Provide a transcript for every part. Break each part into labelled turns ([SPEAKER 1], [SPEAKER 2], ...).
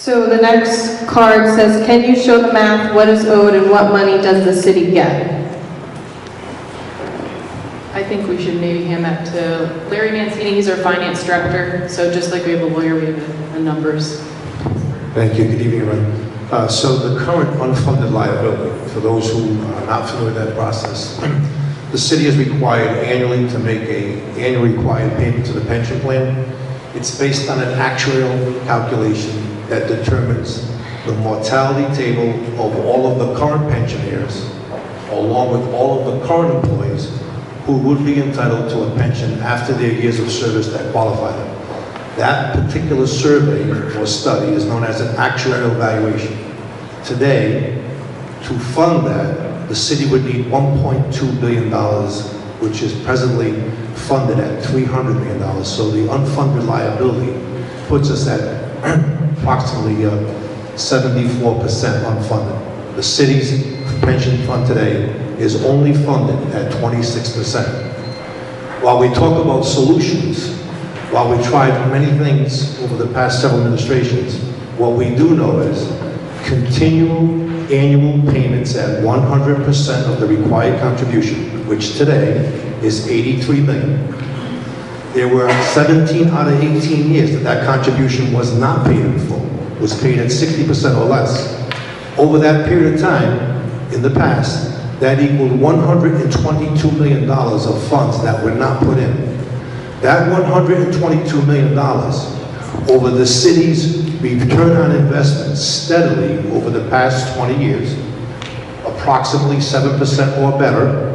[SPEAKER 1] So the next card says, can you show the math, what is owed and what money does the city get? I think we should maybe hand that to Larry Mancini, he's our finance director. So just like we have a lawyer, we have the numbers.
[SPEAKER 2] Thank you. Good evening, everyone. So the current unfunded liability, for those who are not familiar with that process, the city is required annually to make an annual required payment to the pension plan. It's based on an actuarial calculation that determines the mortality table of all of the current pensioners, along with all of the current employees who would be entitled to a pension after their years of service that qualify them. That particular survey or study is known as an actuarial evaluation. Today, to fund that, the city would need $1.2 billion, which is presently funded at $300 million. So the unfunded liability puts us at approximately 74% unfunded. The city's pension fund today is only funded at 26%. While we talk about solutions, while we tried many things over the past several administrations, what we do know is continual annual payments at 100% of the required contribution, which today is $83 million. There were 17 out of 18 years that contribution was not paid in full, was paid at 60% or less. Over that period of time, in the past, that equaled $122 million of funds that were not put in. That $122 million over the city's return on investment steadily over the past 20 years, approximately 7% or better,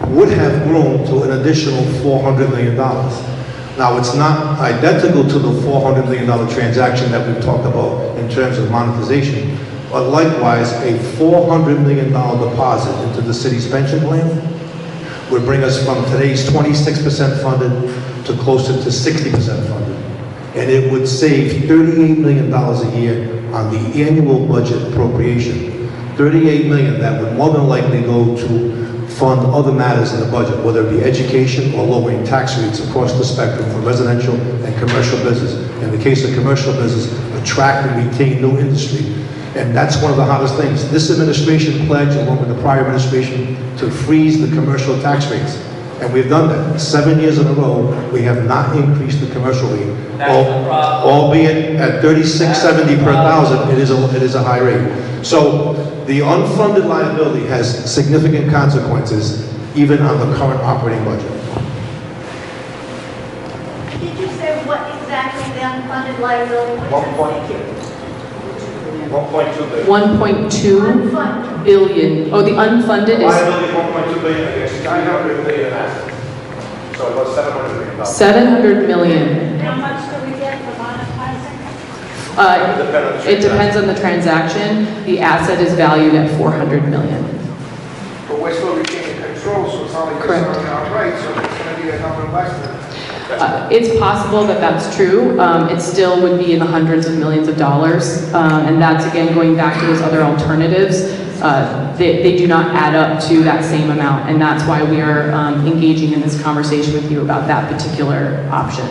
[SPEAKER 2] would have grown to an additional $400 million. Now, it's not identical to the $400 million transaction that we've talked about in terms of monetization, but likewise, a $400 million deposit into the city's pension plan would bring us from today's 26% funded to closer to 60% funded. And it would save $38 million a year on the annual budget appropriation. $38 million that would more than likely go to fund other matters in the budget, whether it be education or lowering tax rates across the spectrum for residential and commercial business. In the case of commercial business, attract and retain new industry. And that's one of the hottest things. This administration pledged, along with the prior administration, to freeze the commercial tax rates. And we've done that. 7 years in a row, we have not increased the commercial rate. Albeit at $36.70 per thousand, it is a high rate. So the unfunded liability has significant consequences, even on the current operating budget.
[SPEAKER 3] Did you say what exactly the unfunded liability was?
[SPEAKER 2] 1.2 billion.
[SPEAKER 1] 1.2 billion. Oh, the unfunded is
[SPEAKER 2] Liability 1.2 billion against 300 million assets. So it was $700 million.
[SPEAKER 1] 700 million.
[SPEAKER 3] How much do we get for monetizing?
[SPEAKER 1] It depends on the transaction. The asset is valued at 400 million.
[SPEAKER 4] But we're still retaining control, so it's not like we're selling outright, so it's going to be a number less than.
[SPEAKER 1] It's possible that that's true. It still would be in the hundreds of millions of dollars. And that's, again, going back to those other alternatives. They do not add up to that same amount. And that's why we are engaging in this conversation with you about that particular option.